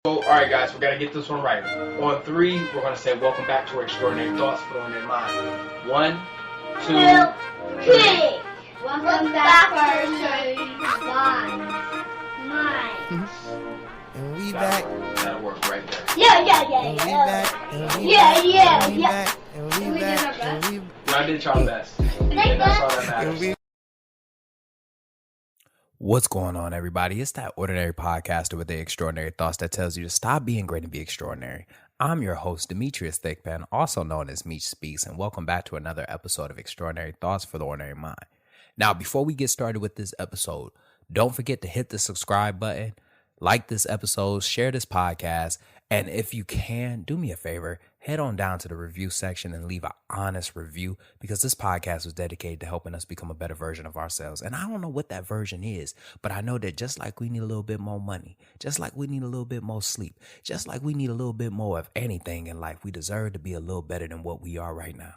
So, all right, guys, we got to get this one right. On three, we're going to say, welcome back to Extraordinary Thoughts for on their mind. 1, 2, 3. Welcome back to Extraordinary Minds. And we back. That'll work right there. Yeah. And we back. And we Yeah. back. And we back. And we Y'all did y'all best. And that's all that matters. What's going on, everybody? It's that ordinary podcaster with the extraordinary thoughts that tells you to stop being great and be extraordinary. I'm your host, Demetrius Thickpen, also known as Meech Speaks, and welcome back to another episode of Extraordinary Thoughts for the Ordinary Mind. Now, before we get started with this episode, don't forget to hit the subscribe button, like this episode, share this podcast, and if you can, do me a favor, head on down to the review section and leave an honest review, because this podcast was dedicated to helping us become a better version of ourselves. And I don't know what that version is, but I know that just like we need a little bit more money, just like we need a little bit more sleep, just like we need a little bit more of anything in life, we deserve to be a little better than what we are right now.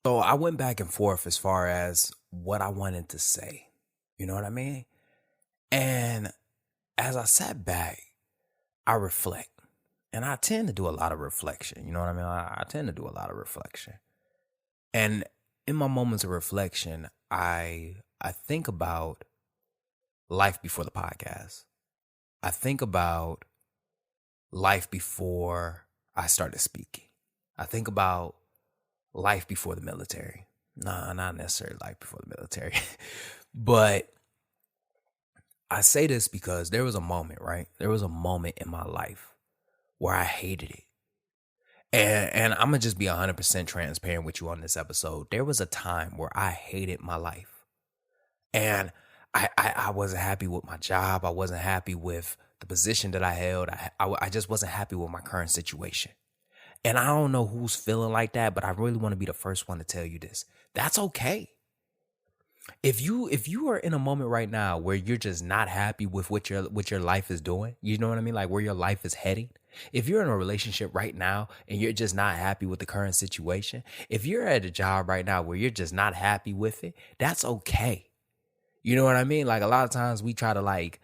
So I went back and forth as far as what I wanted to say. You know what I mean? And as I sat back, I reflect. And I tend to do a lot of reflection. You know what I mean? I tend to do a lot of reflection. And in my moments of reflection, I think about life before the podcast. I think about life before I started speaking. I think about life before the military. Nah, not necessarily life before the military. But I say this because there was a moment, right? There was a moment in my life where I hated it. And I'm going to just be 100% transparent with you on this episode. There was a time where I hated my life. And I wasn't happy with my job. I wasn't happy with the position that I held. I just wasn't happy with my current situation. And I don't know who's feeling like that, but I really want to be the first one to tell you this. That's okay. If you are in a moment right now where you're just not happy with what your life is doing, you know what I mean? Like where your life is heading. If you're in a relationship right now and you're just not happy with the current situation, if you're at a job right now where you're just not happy with it, that's okay. You know what I mean? Like a lot of times we try to like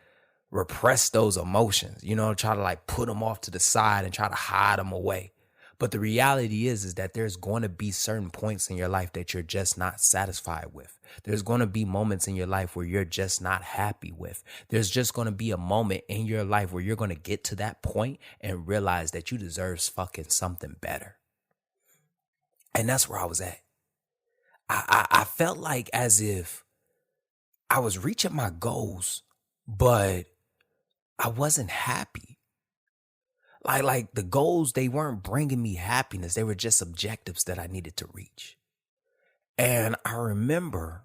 repress those emotions, try to like put them off to the side and try to hide them away. But the reality is that there's going to be certain points in your life that you're just not satisfied with. There's going to be moments in your life where you're just not happy with. There's just going to be a moment in your life where you're going to get to that point and realize that you deserve fucking something better. And that's where I was at. I felt like as if I was reaching my goals, but I wasn't happy. Like the goals, they weren't bringing me happiness. They were just objectives that I needed to reach. And I remember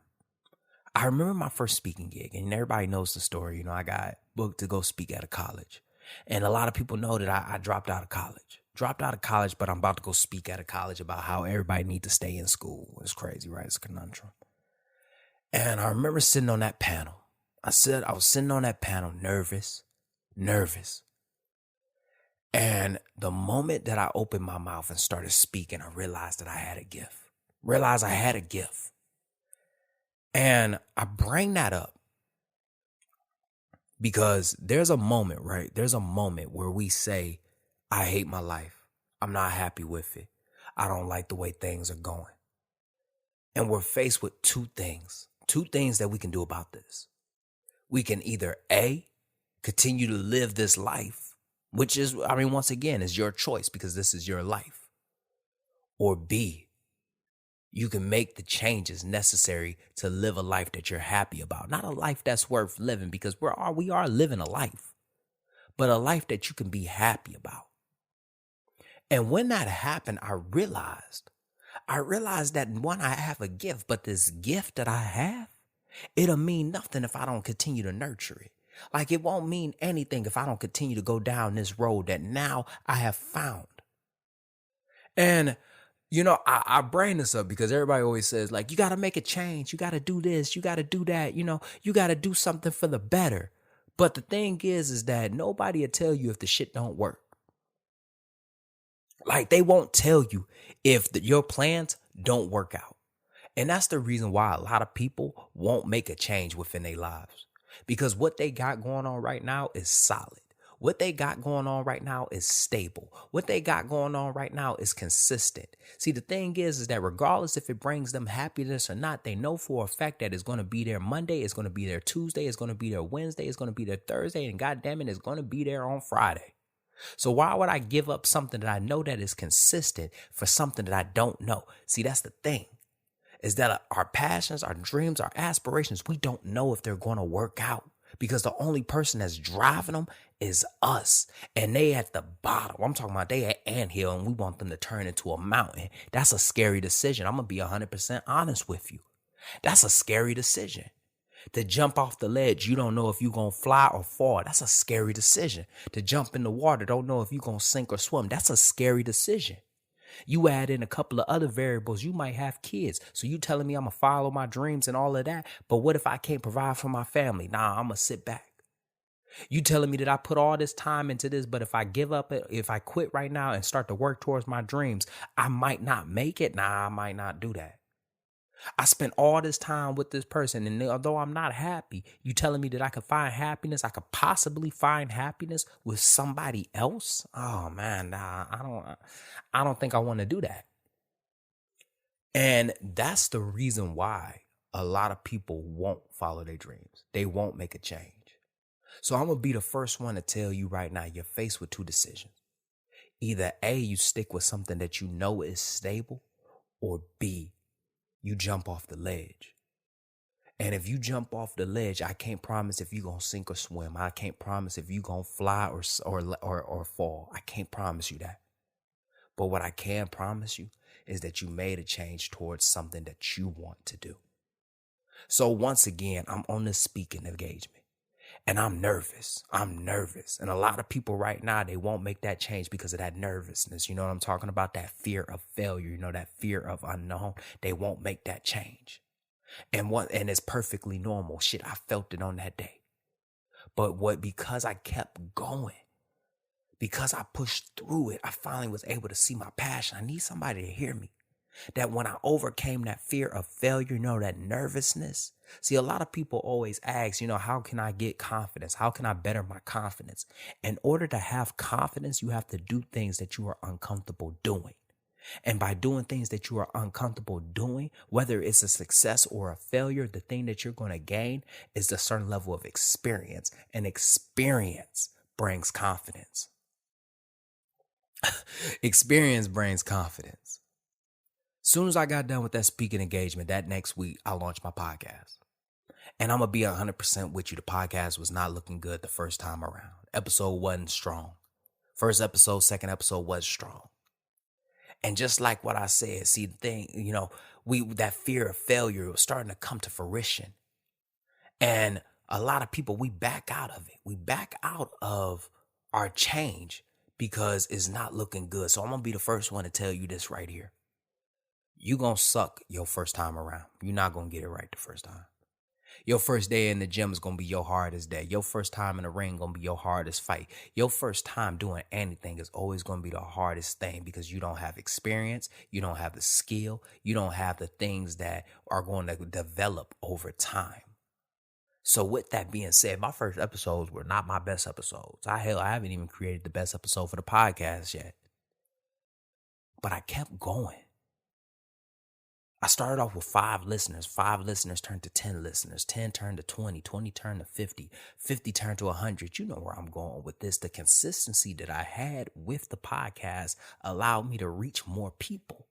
my first speaking gig, and everybody knows the story. I got booked to go speak at a college. And a lot of people know that I dropped out of college. But I'm about to go speak at a college about how everybody needs to stay in school. It's crazy, right? It's a conundrum. And I remember sitting on that panel. I was sitting on that panel nervous. And the moment that I opened my mouth and started speaking, I realized that I had a gift. And I bring that up because there's a moment, right? There's a moment where we say, I hate my life. I'm not happy with it. I don't like the way things are going. And we're faced with two things that we can do about this. We can either A, continue to live this life, which is, once again, is your choice because this is your life. Or B, you can make the changes necessary to live a life that you're happy about. Not a life that's worth living because we are living a life, but a life that you can be happy about. And when that happened, I realized that one, I have a gift, but this gift that I have, it'll mean nothing if I don't continue to nurture it. Like it won't mean anything if I don't continue to go down this road that now I have found. And, I bring this up because everybody always says like, you got to make a change. You got to do this. You got to do that. You got to do something for the better. But the thing is that nobody will tell you if the shit don't work. Like they won't tell you if your plans don't work out. And that's the reason why a lot of people won't make a change within their lives. Because what they got going on right now is solid. What they got going on right now is stable. What they got going on right now is consistent. See, the thing is that regardless if it brings them happiness or not, they know for a fact that it's going to be there Monday, it's going to be there Tuesday, it's going to be there Wednesday, it's going to be there Thursday, and goddamn it, it's going to be there on Friday. So why would I give up something that I know that is consistent for something that I don't know? See, that's the thing, is that our passions, our dreams, our aspirations, we don't know if they're going to work out. Because the only person that's driving them is us. And they at the bottom. I'm talking about they at anthill and we want them to turn into a mountain. That's a scary decision. I'm going to be 100% honest with you. That's a scary decision. To jump off the ledge, you don't know if you're going to fly or fall. That's a scary decision. To jump in the water, don't know if you're going to sink or swim. That's a scary decision. You add in a couple of other variables, you might have kids. So you telling me I'm going to follow my dreams and all of that. But what if I can't provide for my family? Nah, I'm going to sit back. You telling me that I put all this time into this, but if I give up, if I quit right now and start to work towards my dreams, I might not make it. Nah, I might not do that. I spent all this time with this person, and although I'm not happy, you telling me that I could find happiness, I could possibly find happiness with somebody else? Oh man, nah, I don't think I want to do that. And that's the reason why a lot of people won't follow their dreams. They won't make a change. So I'm going to be the first one to tell you right now, you're faced with two decisions. Either A, you stick with something that you know is stable, or B, you jump off the ledge. And if you jump off the ledge, I can't promise if you're going to sink or swim. I can't promise if you're going to fly or fall. I can't promise you that. But what I can promise you is that you made a change towards something that you want to do. So once again, I'm on this speaking engagement. And I'm nervous. And a lot of people right now, they won't make that change because of that nervousness. You know what I'm talking about? That fear of failure, you know, that fear of unknown. They won't make that change. And it's perfectly normal. Shit, I felt it on that day. But because I kept going, because I pushed through it, I finally was able to see my passion. I need somebody to hear me. That when I overcame that fear of failure, you know, that nervousness. See, a lot of people always ask, you know, how can I get confidence? How can I better my confidence? In order to have confidence, you have to do things that you are uncomfortable doing. And by doing things that you are uncomfortable doing, whether it's a success or a failure, the thing that you're going to gain is a certain level of experience. And experience brings confidence. Experience brings confidence. Soon as I got done with that speaking engagement, that next week, I launched my podcast. And I'm going to be 100% with you. The podcast was not looking good the first time around. Episode wasn't strong. First episode, second episode was strong. And just like what I said, see the thing, you know, that fear of failure was starting to come to fruition. And a lot of people, we back out of it. We back out of our change because it's not looking good. So I'm going to be the first one to tell you this right here. You're going to suck your first time around. You're not going to get it right the first time. Your first day in the gym is going to be your hardest day. Your first time in the ring is going to be your hardest fight. Your first time doing anything is always going to be the hardest thing because you don't have experience. You don't have the skill. You don't have the things that are going to develop over time. So with that being said, my first episodes were not my best episodes. I haven't even created the best episode for the podcast yet. But I kept going. I started off with 5 listeners. 5 listeners turned to 10 listeners. 10 turned to 20. 20 turned to 50. 50 turned to 100. You know where I'm going with this. The consistency that I had with the podcast allowed me to reach more people.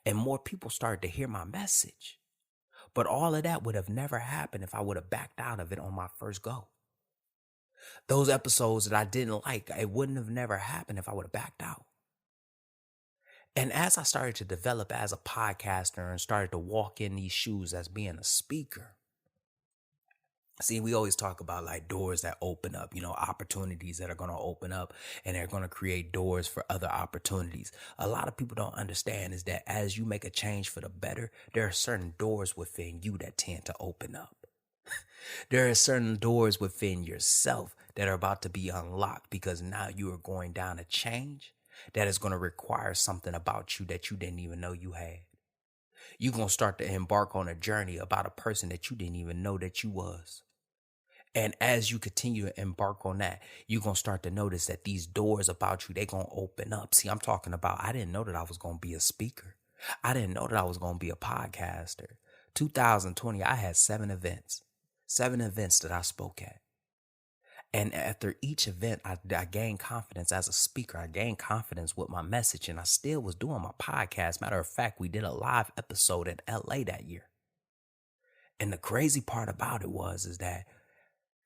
And more people started to hear my message. But all of that would have never happened if I would have backed out of it on my first go. Those episodes that I didn't like, it wouldn't have never happened if I would have backed out. And as I started to develop as a podcaster and started to walk in these shoes as being a speaker, see, we always talk about like doors that open up, you know, opportunities that are going to open up and they're going to create doors for other opportunities. A lot of people don't understand is that as you make a change for the better, there are certain doors within you that tend to open up. There are certain doors within yourself that are about to be unlocked because now you are going down a change that is going to require something about you that you didn't even know you had. You're going to start to embark on a journey about a person that you didn't even know that you was. And as you continue to embark on that, you're going to start to notice that these doors about you, they're going to open up. See, I'm talking about, I didn't know that I was going to be a speaker. I didn't know that I was going to be a podcaster. 2020, I had 7 events that I spoke at. And after each event, I gained confidence as a speaker. I gained confidence with my message, and I still was doing my podcast. Matter of fact, we did a live episode in LA that year. And the crazy part about it is that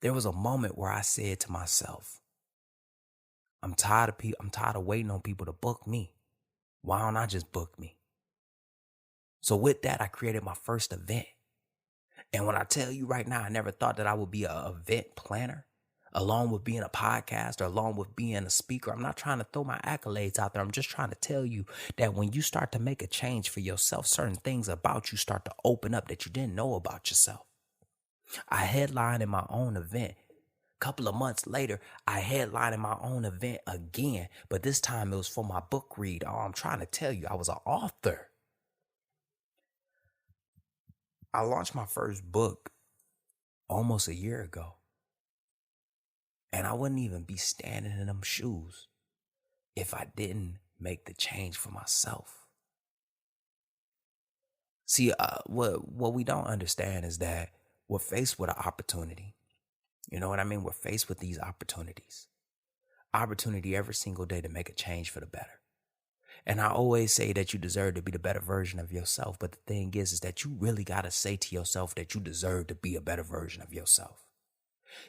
there was a moment where I said to myself, I'm tired of waiting on people to book me. Why don't I just book me? So with that, I created my first event. And when I tell you right now, I never thought that I would be an event planner, along with being a podcaster, along with being a speaker. I'm not trying to throw my accolades out there. I'm just trying to tell you that when you start to make a change for yourself, certain things about you start to open up that you didn't know about yourself. I headlined in my own event. A couple of months later, I headlined in my own event again, but this time it was for my book read. Oh, I'm trying to tell you, I was an author. I launched my first book almost a year ago. And I wouldn't even be standing in them shoes if I didn't make the change for myself. See, what we don't understand is that we're faced with an opportunity. You know what I mean? We're faced with these opportunities. Opportunity every single day to make a change for the better. And I always say that you deserve to be the better version of yourself. But the thing is that you really got to say to yourself that you deserve to be a better version of yourself.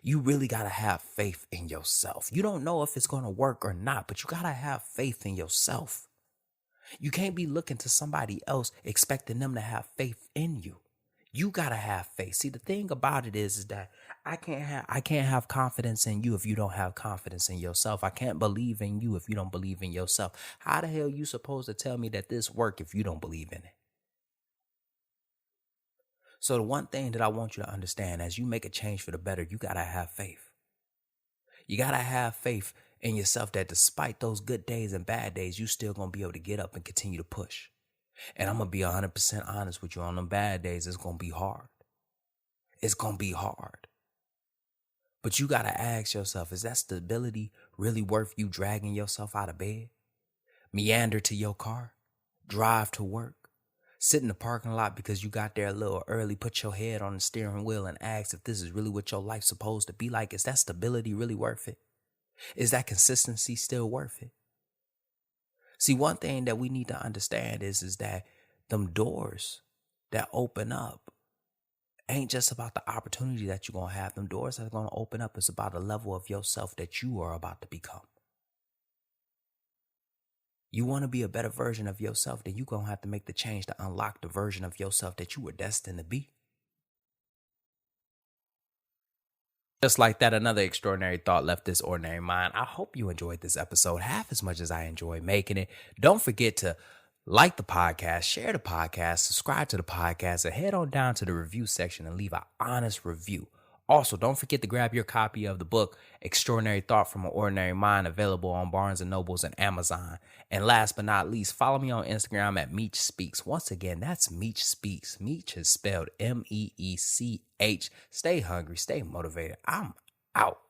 You really got to have faith in yourself. You don't know if it's going to work or not, but you got to have faith in yourself. You can't be looking to somebody else expecting them to have faith in you. You got to have faith. See, the thing about it is that I can't have confidence in you if you don't have confidence in yourself. I can't believe in you if you don't believe in yourself. How the hell you supposed to tell me that this work if you don't believe in it? So the one thing that I want you to understand, as you make a change for the better, you got to have faith. You got to have faith in yourself that despite those good days and bad days, you still going to be able to get up and continue to push. And I'm going to be 100% honest with you. On them bad days, it's going to be hard. It's going to be hard. But you got to ask yourself, is that stability really worth you dragging yourself out of bed? Meander to your car? Drive to work? Sit in the parking lot because you got there a little early, put your head on the steering wheel and ask if this is really what your life's supposed to be like. Is that stability really worth it? Is that consistency still worth it? See, one thing that we need to understand is that them doors that open up ain't just about the opportunity that you're going to have. Them doors that are going to open up is about the level of yourself that you are about to become. You want to be a better version of yourself, then you're going to have to make the change to unlock the version of yourself that you were destined to be. Just like that, another extraordinary thought left this ordinary mind. I hope you enjoyed this episode half as much as I enjoyed making it. Don't forget to like the podcast, share the podcast, subscribe to the podcast, and head on down to the review section and leave an honest review. Also, don't forget to grab your copy of the book, Extraordinary Thought from an Ordinary Mind, available on Barnes & Nobles and Amazon. And last but not least, follow me on Instagram at Meech Speaks. Once again, that's Meech Speaks. Meech is spelled M-E-E-C-H. Stay hungry, stay motivated. I'm out.